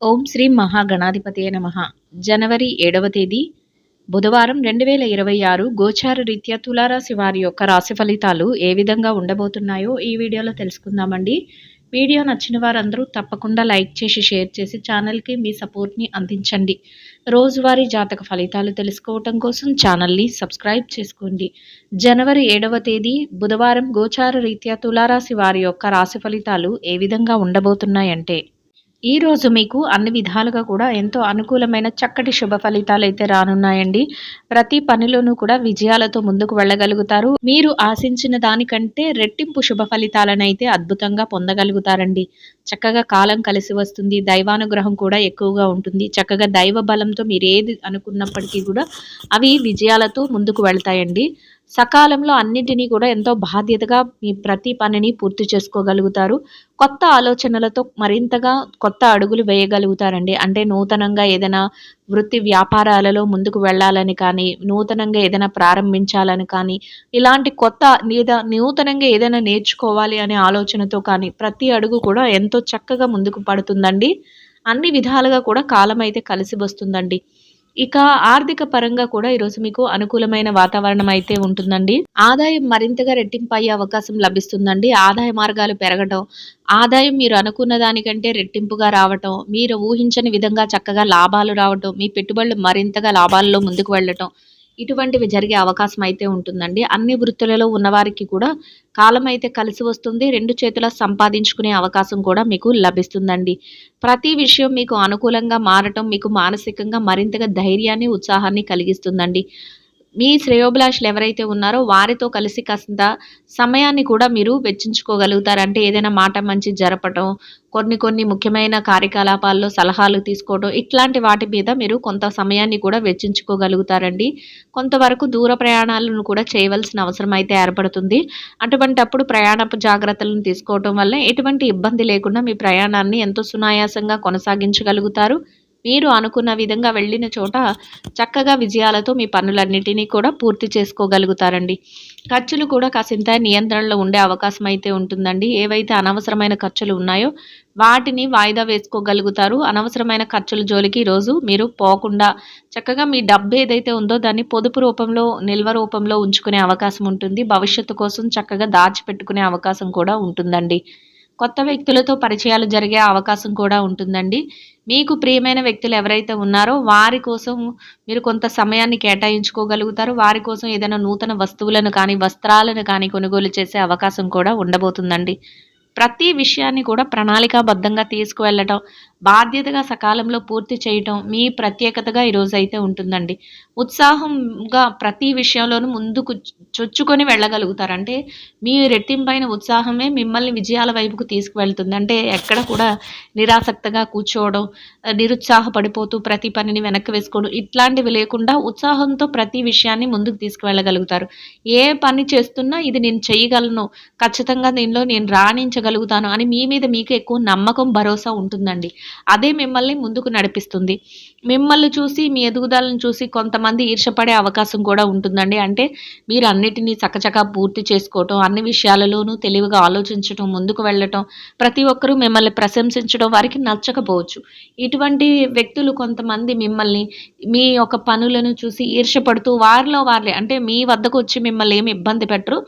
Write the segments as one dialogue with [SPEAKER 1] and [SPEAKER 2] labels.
[SPEAKER 1] ఓం శ్రీ మహాగణాధిపతయే నమః. జనవరి 7వ తేదీ బుధవారం 2026 గోచార రీత్యా తులారాశి వారి యొక్క రాశి ఫలితాలు ఏ విధంగా ఉండబోతున్నాయో ఈ వీడియోలో తెలుసుకుందామండి. వీడియో నచ్చిన వారందరూ తప్పకుండా లైక్ చేసి, షేర్ చేసి ఛానల్‌కి మీ సపోర్ట్‌ని అందించండి. రోజువారీ జాతక ఫలితాలు తెలుసుకోవటం కోసం ఛానల్‌ని సబ్స్క్రైబ్ చేసుకోండి. జనవరి 7వ తేదీ బుధవారం గోచార రీత్యా తులారాశి వారి యొక్క రాశి ఫలితాలు ఏ విధంగా ఉండబోతున్నాయంటే, ఈ రోజు మీకు అన్ని విధాలుగా కూడా ఎంతో అనుకూలమైన చక్కటి శుభ ఫలితాలైతే రానున్నాయండి. ప్రతి పనిలోనూ కూడా విజయాలతో ముందుకు వెళ్ళగలుగుతారు. మీరు ఆశించిన దానికంటే రెట్టింపు శుభ ఫలితాలనైతే అద్భుతంగా పొందగలుగుతారండి. చక్కగా కాలం కలిసి వస్తుంది. దైవానుగ్రహం కూడా ఎక్కువగా ఉంటుంది. చక్కగా దైవ బలంతో మీరు ఏది అనుకున్నప్పటికీ కూడా అవి విజయాలతో ముందుకు వెళ్తాయండి. సకాలంలో అన్నింటినీ కూడా ఎంతో బాధ్యతగా మీ ప్రతి పనిని పూర్తి చేసుకోగలుగుతారు. కొత్త ఆలోచనలతో మరింతగా కొత్త అడుగులు వేయగలుగుతారండి. అంటే నూతనంగా ఏదైనా వృత్తి వ్యాపారాలలో ముందుకు వెళ్ళాలని కానీ, నూతనంగా ఏదైనా ప్రారంభించాలని కానీ, ఇలాంటి కొత్త లేదా నూతనంగా ఏదైనా నేర్చుకోవాలి అనే ఆలోచనతో కానీ ప్రతి అడుగు కూడా ఎంతో చక్కగా ముందుకు పడుతుందండి. అన్ని విధాలుగా కూడా కాలం అయితే కలిసి వస్తుందండి. ఇక ఆర్థిక పరంగా కూడా ఈరోజు మీకు అనుకూలమైన వాతావరణం అయితే ఉంటుందండి. ఆదాయం మరింతగా రెట్టింపయ్యే అవకాశం లభిస్తుందండి. ఆదాయ మార్గాలు పెరగటం, ఆదాయం మీరు అనుకున్న దానికంటే రెట్టింపుగా రావటం, మీరు ఊహించని విధంగా చక్కగా లాభాలు రావటం, మీ పెట్టుబడులు మరింతగా లాభాల్లో ముందుకు వెళ్ళటం, ఇటువంటివి జరిగే అవకాశం అయితే ఉంటుందండి. అన్ని వృత్తులలో ఉన్నవారికి కూడా కాలం అయితే కలిసి వస్తుంది. 2 చేతులా సంపాదించుకునే అవకాశం కూడా మీకు లభిస్తుందండి. ప్రతి విషయం మీకు అనుకూలంగా మారటం మీకు మానసికంగా మరింతగా ధైర్యాన్ని, ఉత్సాహాన్ని కలిగిస్తుందండి. మీ శ్రేయోభిలాషులు ఎవరైతే ఉన్నారో వారితో కలిసి కాస్తంత సమయాన్ని కూడా మీరు వెచ్చించుకోగలుగుతారు. అంటే ఏదైనా మాట మంచి జరపటం, కొన్ని ముఖ్యమైన కార్యకలాపాల్లో సలహాలు తీసుకోవడం, ఇట్లాంటి వాటి మీద మీరు కొంత సమయాన్ని కూడా వెచ్చించుకోగలుగుతారండి. కొంతవరకు దూర ప్రయాణాలను కూడా చేయవలసిన అవసరం అయితే ఏర్పడుతుంది. అటువంటప్పుడు ప్రయాణపు జాగ్రత్తలను తీసుకోవటం వల్ల ఎటువంటి ఇబ్బంది లేకుండా మీ ప్రయాణాన్ని ఎంతో సునాయాసంగా కొనసాగించగలుగుతారు. మీరు అనుకున్న విధంగా వెళ్ళిన చోట చక్కగా విజయాలతో మీ పనులన్నిటినీ కూడా పూర్తి చేసుకోగలుగుతారండి. ఖర్చులు కూడా కాసింత నియంత్రణలో ఉండే అవకాశం అయితే ఉంటుందండి. ఏవైతే అనవసరమైన ఖర్చులు ఉన్నాయో వాటిని వాయిదా వేసుకోగలుగుతారు. అనవసరమైన ఖర్చుల జోలికి ఈరోజు మీరు పోకుండా చక్కగా మీ డబ్బు ఏదైతే ఉందో దాన్ని పొదుపు రూపంలో, నిల్వ రూపంలో ఉంచుకునే అవకాశం ఉంటుంది. భవిష్యత్తు కోసం చక్కగా దాచిపెట్టుకునే అవకాశం కూడా ఉంటుందండి. కొత్త వ్యక్తులతో పరిచయాలు జరిగే అవకాశం కూడా ఉంటుందండి. మీకు ప్రియమైన వ్యక్తులు ఎవరైతే ఉన్నారో వారి కోసం మీరు కొంత సమయాన్ని కేటాయించుకోగలుగుతారు. వారి కోసం ఏదైనా నూతన వస్తువులను కానీ, వస్త్రాలను కానీ కొనుగోలు చేసే అవకాశం కూడా ఉండబోతుందండి. ప్రతి విషయాన్ని కూడా ప్రణాళికాబద్ధంగా తీసుకువెళ్ళటం, బాధ్యతగా సకాలంలో పూర్తి చేయటం మీ ప్రత్యేకతగా ఈరోజైతే ఉంటుందండి. ఉత్సాహంగా ప్రతి విషయంలోనూ ముందుకు చొచ్చుకొని వెళ్ళగలుగుతారు. అంటే మీ రెట్టింపైన ఉత్సాహమే మిమ్మల్ని విజయాల వైపుకు తీసుకువెళ్తుంది. అంటే ఎక్కడ కూడా నిరాసక్తగా కూర్చోవడం, నిరుత్సాహపడిపోతూ ప్రతి పనిని వెనక్కి వేసుకోవడం ఇట్లాంటివి లేకుండా ఉత్సాహంతో ప్రతి విషయాన్ని ముందుకు తీసుకువెళ్ళగలుగుతారు. ఏ పని చేస్తున్నా ఇది నేను చేయగలను, ఖచ్చితంగా దీనిలో నేను రాణించగలుగుతాను అని మీ మీద మీకు ఎక్కువ నమ్మకం, భరోసా ఉంటుందండి. అదే మిమ్మల్ని ముందుకు నడిపిస్తుంది. మిమ్మల్ని చూసి, మీ ఎదుగుదలను చూసి కొంతమంది ఈర్ష్యపడే అవకాశం కూడా ఉంటుందండి. అంటే మీరు అన్నిటినీ చకచకా పూర్తి చేసుకోవటం, అన్ని విషయాలలోనూ తెలివిగా ఆలోచించటం, ముందుకు వెళ్ళటం, ప్రతి ఒక్కరూ మిమ్మల్ని ప్రశంసించడం వారికి నచ్చకపోవచ్చు. ఇటువంటి వ్యక్తులు కొంతమంది మిమ్మల్ని మీ యొక్క పనులను చూసి ఈర్ష్యపడుతూ వారిలో వాళ్ళే అంటే మీ వద్దకు వచ్చి మిమ్మల్ని ఏమి ఇబ్బంది పెట్టరు.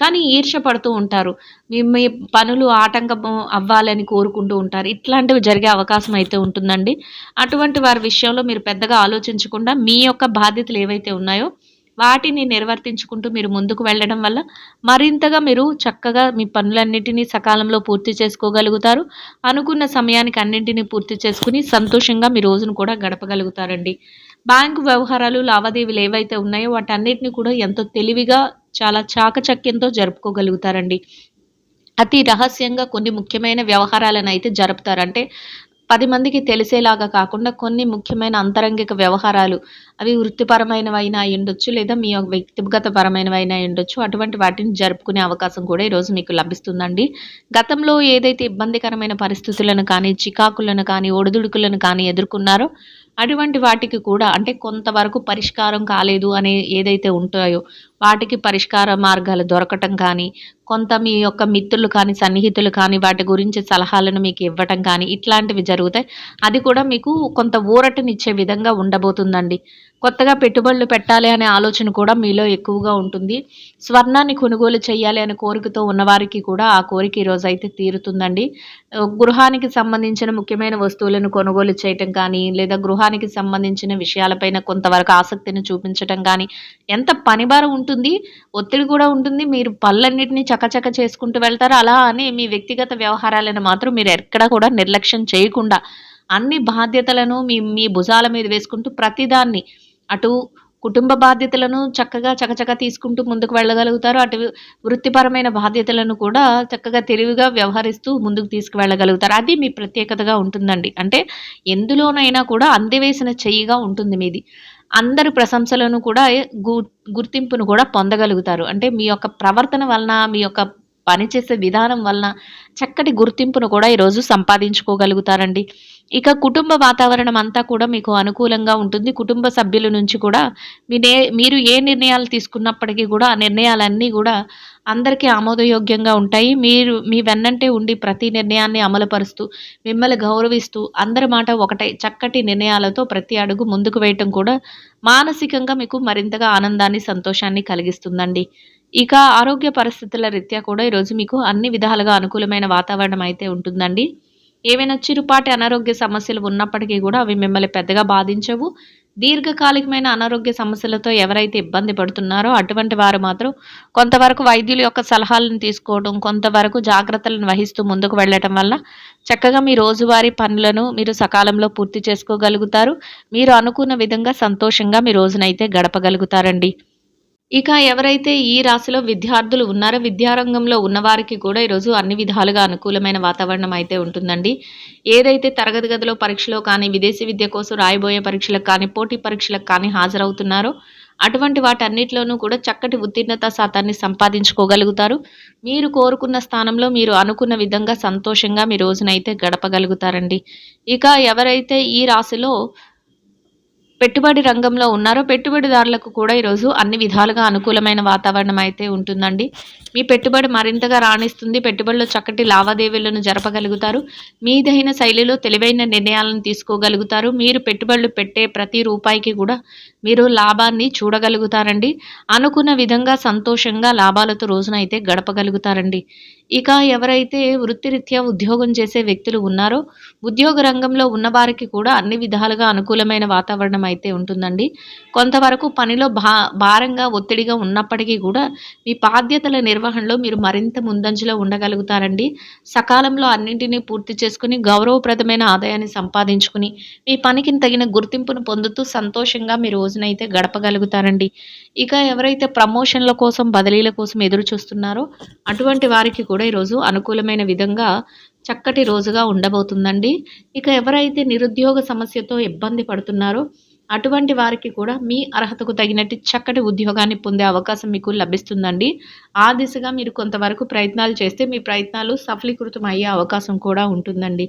[SPEAKER 1] కానీ ఈర్ష్యపడుతూ ఉంటారు. మీ పనులు ఆటంకం అవ్వాలని కోరుకుంటూ ఉంటారు. ఇట్లాంటివి జరిగే అవకాశం అయితే ఉంటుందండి. అటువంటి వారి విషయంలో మీరు పెద్దగా ఆలోచించకుండా మీ యొక్క బాధ్యతలు ఏవైతే ఉన్నాయో వాటిని నిర్వర్తించుకుంటూ మీరు ముందుకు వెళ్ళడం వల్ల మరింతగా మీరు చక్కగా మీ పనులన్నిటినీ సకాలంలో పూర్తి చేసుకోగలుగుతారు. అనుకున్న సమయానికి అన్నింటినీ పూర్తి చేసుకుని సంతోషంగా మీ రోజును కూడా గడపగలుగుతారండి. బ్యాంకు వ్యవహారాలు, లావాదేవీలు ఏవైతే ఉన్నాయో వాటన్నిటిని కూడా ఎంతో తెలివిగా, చాలా చాకచక్యంతో జరుపుకోగలుగుతారండి. అతి రహస్యంగా కొన్ని ముఖ్యమైన వ్యవహారాలనైతే జరుపుతారు. అంటే 10 మందికి తెలిసేలాగా కాకుండా కొన్ని ముఖ్యమైన అంతరంగిక వ్యవహారాలు అవి వృత్తిపరమైనవైనా అయ్యుండొచ్చు, లేదా మీ యొక్క వ్యక్తిగత పరమైనవైనా అయ్యుండొచ్చు. అటువంటి వాటిని జరుపుకునే అవకాశం కూడా ఈరోజు మీకు లభిస్తుందండి. గతంలో ఏదైతే ఇబ్బందికరమైన పరిస్థితులను కానీ, చికాకులను కానీ, ఒడిదుడుకులను కానీ ఎదుర్కొన్నారో అటువంటి వాటికి కూడా అంటే కొంతవరకు పరిష్కారం కాలేదు అనే ఏదైతే ఉంటాయో వాటికి పరిష్కార మార్గాలు దొరకటం కానీ, కొంత మీ యొక్క మిత్రులు కానీ, సన్నిహితులు కానీ వాటి గురించి సలహాలను మీకు ఇవ్వటం కానీ ఇట్లాంటివి జరుగుతాయి. అది కూడా మీకు కొంత ఊరటనిచ్చే విధంగా ఉండబోతుందండి. కొత్తగా పెట్టుబడులు పెట్టాలి అనే ఆలోచన కూడా మీలో ఎక్కువగా ఉంటుంది. స్వర్ణాన్ని కొనుగోలు చేయాలి అనే కోరికతో ఉన్నవారికి కూడా ఆ కోరిక ఈరోజైతే తీరుతుందండి. గృహానికి సంబంధించిన ముఖ్యమైన వస్తువులను కొనుగోలు చేయటం కానీ, లేదా గృహానికి సంబంధించిన విషయాలపైన కొంతవరకు ఆసక్తిని చూపించటం కానీ, ఎంత పనిభారం ఉంటుంది, ఒత్తిడి కూడా ఉంటుంది. మీరు పనులన్నిటిని చకచక చేసుకుంటూ వెళ్తారు. అలా అని మీ వ్యక్తిగత వ్యవహారాలను మాత్రం మీరు ఎక్కడా కూడా నిర్లక్ష్యం చేయకుండా అన్ని బాధ్యతలను మీ మీ భుజాల మీద వేసుకుంటూ ప్రతిదాన్ని అటు కుటుంబ బాధ్యతలను చక్కగా చకచకా తీసుకుంటూ ముందుకు వెళ్ళగలుగుతారు. అటు వృత్తిపరమైన బాధ్యతలను కూడా చక్కగా తెలివిగా వ్యవహరిస్తూ ముందుకు తీసుకువెళ్ళగలుగుతారు. అది మీ ప్రత్యేకతగా ఉంటుందండి. అంటే ఎందులోనైనా కూడా అందివేసిన చెయ్యిగా ఉంటుంది మీది. అందరి ప్రశంసలను కూడా గు గుర్తింపును కూడా పొందగలుగుతారు. అంటే మీ యొక్క ప్రవర్తన వలన, మీ యొక్క పనిచేసే విధానం వలన చక్కటి గుర్తింపును కూడా ఈరోజు సంపాదించుకోగలుగుతారండి. ఇక కుటుంబ వాతావరణం అంతా కూడా మీకు అనుకూలంగా ఉంటుంది. కుటుంబ సభ్యుల నుంచి కూడా మీరు ఏ నిర్ణయాలు తీసుకున్నప్పటికీ కూడా ఆ నిర్ణయాలన్నీ కూడా అందరికీ ఆమోదయోగ్యంగా ఉంటాయి. మీరు మీ వెన్నంటే ఉండి ప్రతి నిర్ణయాన్ని అమలుపరుస్తూ, మిమ్మల్ని గౌరవిస్తూ, అందరి మాట ఒకటై చక్కటి నిర్ణయాలతో ప్రతి అడుగు ముందుకు వేయటం కూడా మానసికంగా మీకు మరింతగా ఆనందాన్ని, సంతోషాన్ని కలిగిస్తుందండి. ఇక ఆరోగ్య పరిస్థితుల రీత్యా కూడా ఈరోజు మీకు అన్ని విధాలుగా అనుకూలమైన వాతావరణం అయితే ఉంటుందండి. ఏవైనా చిరుపాటి అనారోగ్య సమస్యలు ఉన్నప్పటికీ కూడా అవి మిమ్మల్ని పెద్దగా బాధించవు. దీర్ఘకాలికమైన అనారోగ్య సమస్యలతో ఎవరైతే ఇబ్బంది పడుతున్నారో అటువంటి వారు మాత్రం కొంతవరకు వైద్యుల యొక్క సలహాలను తీసుకోవడం, కొంతవరకు జాగ్రత్తలను వహిస్తూ ముందుకు వెళ్ళటం వల్ల చక్కగా మీ రోజువారీ పనులను మీరు సకాలంలో పూర్తి చేసుకోగలుగుతారు. మీరు అనుకున్న విధంగా సంతోషంగా మీ రోజునైతే గడపగలుగుతారండి. ఇక ఎవరైతే ఈ రాశిలో విద్యార్థులు ఉన్నారో, విద్యారంగంలో ఉన్నవారికి కూడా ఈరోజు అన్ని విధాలుగా అనుకూలమైన వాతావరణం అయితే ఉంటుందండి. ఏదైతే తరగతి గదిలో పరీక్షలో కానీ, విదేశీ విద్య కోసం రాయబోయే పరీక్షలకు కానీ, పోటీ పరీక్షలకు కానీ హాజరవుతున్నారో, అటువంటి వాటన్నిటిలోనూ కూడా చక్కటి ఉత్తీర్ణత శాతాన్ని సంపాదించుకోగలుగుతారు. మీరు కోరుకున్న స్థానంలో మీరు అనుకున్న విధంగా సంతోషంగా మీ రోజునైతే గడపగలుగుతారండి. ఇక ఎవరైతే ఈ రాశిలో పెట్టుబడి రంగంలో ఉన్నారో పెట్టుబడిదారులకు కూడా ఈరోజు అన్ని విధాలుగా అనుకూలమైన వాతావరణం అయితే ఉంటుందండి. మీ పెట్టుబడి మరింతగా రాణిస్తుంది. పెట్టుబడిలో చక్కటి లావాదేవీలను జరపగలుగుతారు. మీదైన శైలిలో తెలివైన నిర్ణయాలను తీసుకోగలుగుతారు. మీరు పెట్టుబడులు పెట్టే ప్రతి రూపాయికి కూడా మీరు లాభాన్ని చూడగలుగుతారండి. అనుకున్న విధంగా సంతోషంగా లాభాలతో రోజునైతే గడపగలుగుతారండి. ఇక ఎవరైతే వృత్తిరీత్యా ఉద్యోగం చేసే వ్యక్తులు ఉన్నారో ఉద్యోగ రంగంలో ఉన్నవారికి కూడా అన్ని విధాలుగా అనుకూలమైన వాతావరణం అయితే ఉంటుందండి. కొంతవరకు పనిలో భారంగా, ఒత్తిడిగా ఉన్నప్పటికీ కూడా మీ బాధ్యతల నిర్వహణలో మీరు మరింత ముందంజలో ఉండగలుగుతారండి. సకాలంలో అన్నింటినీ పూర్తి చేసుకుని గౌరవప్రదమైన ఆదాయాన్ని సంపాదించుకుని మీ పనికి తగిన గుర్తింపును పొందుతూ సంతోషంగా మీ రోజునైతే గడపగలుగుతారండి. ఇక ఎవరైతే ప్రమోషన్ల కోసం, బదిలీల కోసం ఎదురు చూస్తున్నారో అటువంటి వారికి కూడా ఈరోజు అనుకూలమైన విధంగా చక్కటి రోజుగా ఉండబోతుందండి. ఇక ఎవరైతే నిరుద్యోగ సమస్యతో ఇబ్బంది పడుతున్నారో అటువంటి వారికి కూడా మీ అర్హతకు తగినట్టు చక్కటి ఉద్యోగాన్ని పొందే అవకాశం మీకు లభిస్తుందండి. ఆ దిశగా మీరు కొంతవరకు ప్రయత్నాలు చేస్తే మీ ప్రయత్నాలు సఫలీకృతం అయ్యే అవకాశం కూడా ఉంటుందండి.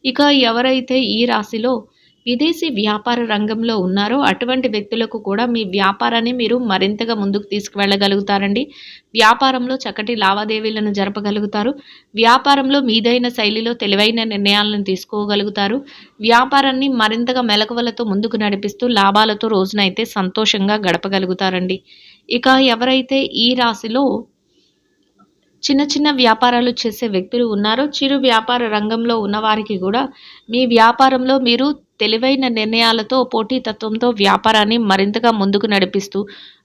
[SPEAKER 1] ఇక ఎవరైతే ఈ రాశిలో విదేశీ వ్యాపార రంగంలో ఉన్నారో అటువంటి వ్యక్తులకు కూడా మీ వ్యాపారాన్ని మీరు మరింతగా ముందుకు తీసుకువెళ్ళగలుగుతారండి. వ్యాపారంలో చక్కటి లావాదేవీలను జరపగలుగుతారు. వ్యాపారంలో మీదైన శైలిలో తెలివైన నిర్ణయాలను తీసుకోగలుగుతారు. వ్యాపారాన్ని మరింతగా మెలకువలతో ముందుకు నడిపిస్తూ లాభాలతో రోజునైతే సంతోషంగా గడపగలుగుతారండి. ఇక ఎవరైతే ఈ రాశిలో చిన్న చిన్న వ్యాపారాలు చేసే వ్యక్తులు ఉన్నారో చిరు వ్యాపార రంగంలో ఉన్నవారికి కూడా మీ వ్యాపారంలో మీరు తెలివైన నిర్ణయాలతో, పోటీతత్వంతో వ్యాపారాన్ని మరింతగా ముందుకు నడిపిస్తూ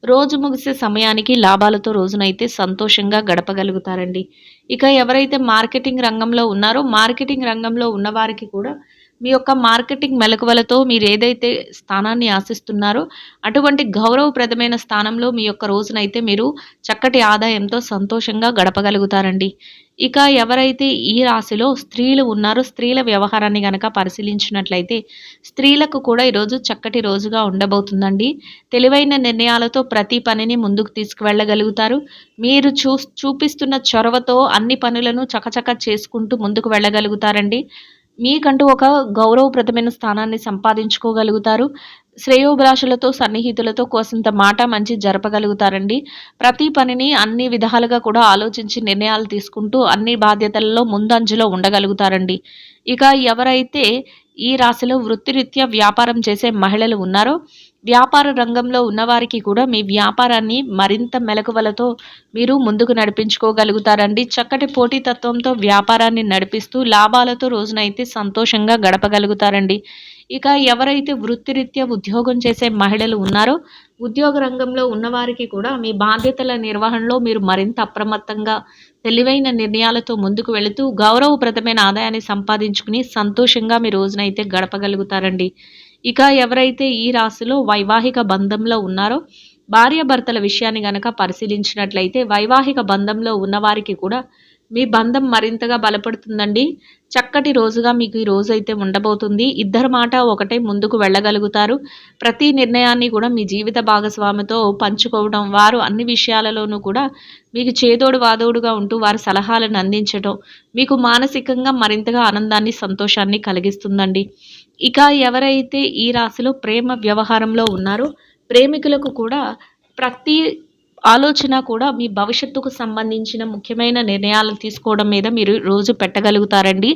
[SPEAKER 1] రోజు ముగిసే సమయానికి లాభాలతో రోజునైతే సంతోషంగా గడపగలుగుతారండి. ఇక ఎవరైతే మార్కెటింగ్ రంగంలో ఉన్నారో మార్కెటింగ్ రంగంలో ఉన్నవారికి కూడా మీ యొక్క మార్కెటింగ్ మెలకువలతో మీరు ఏదైతే స్థానాన్ని ఆశిస్తున్నారో అటువంటి గౌరవప్రదమైన స్థానంలో మీ యొక్క రోజునైతే మీరు చక్కటి ఆదాయంతో సంతోషంగా గడపగలుగుతారండి. ఇక ఎవరైతే ఈ రాశిలో స్త్రీలు ఉన్నారో స్త్రీల వ్యవహారాన్ని గనక పరిశీలించినట్లయితే స్త్రీలకు కూడా ఈరోజు చక్కటి రోజుగా ఉండబోతుందండి. తెలివైన నిర్ణయాలతో ప్రతి పనిని ముందుకు తీసుకువెళ్ళగలుగుతారు. మీరు చూపిస్తున్న చొరవతో అన్ని పనులను చకచక చేసుకుంటూ ముందుకు వెళ్ళగలుగుతారండి. మీకంటూ ఒక గౌరవప్రదమైన స్థానాన్ని సంపాదించుకోగలుగుతారు. శ్రేయోభిలాషులతో, సన్నిహితులతో కోసింత మాట మంచి జరపగలుగుతారండి. ప్రతి పనిని అన్ని విధాలుగా కూడా ఆలోచించి నిర్ణయాలు తీసుకుంటూ అన్ని బాధ్యతలలో ముందంజలో ఉండగలుగుతారండి. ఇక ఎవరైతే ఈ రాశిలో వృత్తిరీత్యా వ్యాపారం చేసే మహిళలు ఉన్నారో వ్యాపార రంగంలో ఉన్నవారికి కూడా మీ వ్యాపారాన్ని మరింత మెలకువలతో మీరు ముందుకు నడిపించుకోగలుగుతారండి. చక్కటి పోటీతత్వంతో వ్యాపారాన్ని నడిపిస్తూ లాభాలతో రోజునైతే సంతోషంగా గడపగలుగుతారండి. ఇక ఎవరైతే వృత్తిరీత్యా ఉద్యోగం చేసే మహిళలు ఉన్నారో ఉద్యోగ రంగంలో ఉన్నవారికి కూడా మీ బాధ్యతల నిర్వహణలో మీరు మరింత అప్రమత్తంగా తెలివైన నిర్ణయాలతో ముందుకు వెళుతూ గౌరవప్రదమైన ఆదాయాన్ని సంపాదించుకుని సంతోషంగా మీ రోజునైతే గడపగలుగుతారండి. ఇక ఎవరైతే ఈ రాశిలో వైవాహిక బంధంలో ఉన్నారో భార్యాభర్తల విషయాన్ని గనక పరిశీలించినట్లయితే వైవాహిక బంధంలో ఉన్నవారికి కూడా మీ బంధం మరింతగా బలపడుతుందండి. చక్కటి రోజుగా మీకు ఈ రోజైతే ఉండబోతుంది. ఇద్దరి మాట ఒకటే ముందుకు వెళ్ళగలుగుతారు. ప్రతి నిర్ణయాన్ని కూడా మీ జీవిత భాగస్వామితో పంచుకోవడం, వారు అన్ని విషయాలలోనూ కూడా మీకు చేదోడు వాదోడుగా ఉంటూ వారి సలహాలను అందించడం మీకు మానసికంగా మరింతగా ఆనందాన్ని, సంతోషాన్ని కలిగిస్తుందండి. ఇక ఎవరైతే ఈ రాశిలో ప్రేమ వ్యవహారంలో ఉన్నారో ప్రేమికులకు కూడా ప్రతి ఆలోచన కూడా మీ భవిష్యత్తుకు సంబంధించిన ముఖ్యమైన నిర్ణయాలు తీసుకోవడం మీద మీరు రోజు పెట్టగలుగుతారండి.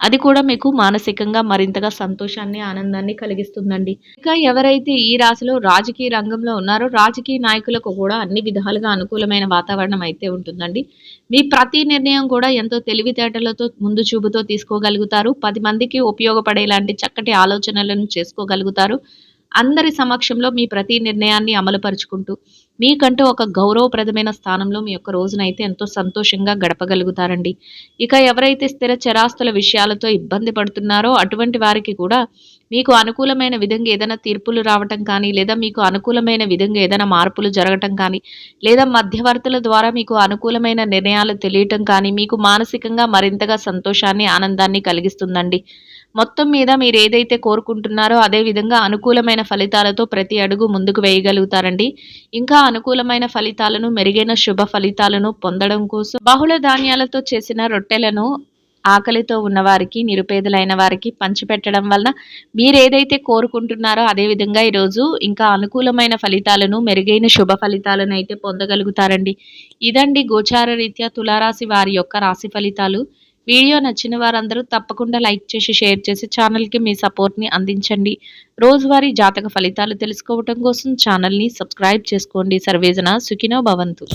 [SPEAKER 1] అది కూడా మీకు మానసికంగా మరింతగా సంతోషాన్ని, ఆనందాన్ని కలిగిస్తుందండి. ఇక ఎవరైతే ఈ రాశిలో రాజకీయ రంగంలో ఉన్నారో రాజకీయ నాయకులకు కూడా అన్ని విధాలుగా అనుకూలమైన వాతావరణం అయితే ఉంటుందండి. మీ ప్రతి నిర్ణయం కూడా ఎంతో తెలివితేటలతో ముందు చూపుతో తీసుకోగలుగుతారు. 10 మందికి ఉపయోగపడేలాంటి చక్కటి ఆలోచనలను చేసుకోగలుగుతారు. అందరి సమక్షంలో మీ ప్రతి నిర్ణయాన్ని అమలుపరుచుకుంటూ మీకంటూ ఒక గౌరవప్రదమైన స్థానంలో మీ యొక్క రోజునైతే ఎంతో సంతోషంగా గడపగలుగుతారండి. ఇక ఎవరైతే స్థిర చరాస్తుల విషయాలతో ఇబ్బంది పడుతున్నారో అటువంటి వారికి కూడా మీకు అనుకూలమైన విధంగా ఏదైనా తీర్పులు రావటం కానీ లేదా మీకు అనుకూలమైన విధంగా ఏదైనా మార్పులు జరగటం కానీ లేదా మధ్యవర్తుల ద్వారా మీకు అనుకూలమైన నిర్ణయాలు తెలియటం కానీ మీకు మానసికంగా మరింతగా సంతోషాన్ని, ఆనందాన్ని కలిగిస్తుందండి. మొత్తం మీద మీరు ఏదైతే కోరుకుంటున్నారో అదే విధంగా అనుకూలమైన ఫలితాలతో ప్రతి అడుగు ముందుకు వేయగలుగుతారండి. ఇంకా అనుకూలమైన ఫలితాలను, మెరుగైన శుభ ఫలితాలను పొందడం కోసం బహుళ ధాన్యాలతో చేసిన రొట్టెలను ఆకలితో ఉన్నవారికి, నిరుపేదలైన వారికి పంచిపెట్టడం వలన మీరేదైతే కోరుకుంటున్నారో అదే విధంగా ఈరోజు ఇంకా అనుకూలమైన ఫలితాలను, మెరుగైన శుభ ఫలితాలను అయితే పొందగలుగుతారండి. ఇదండి గోచార రీత్యా తులారాశి వారి యొక్క రాశి ఫలితాలు. వీడియో నచ్చిన వారందరూ తప్పకుండా లైక్ చేసి, షేర్ చేసి ఛానల్‌కి మీ సపోర్ట్‌ని అందించండి. రోజువారీ జాతక ఫలితాలు తెలుసుకోవటం కోసం ఛానల్‌ని సబ్స్క్రైబ్ చేసుకోండి. సర్వేజన సుఖినో భవంతు.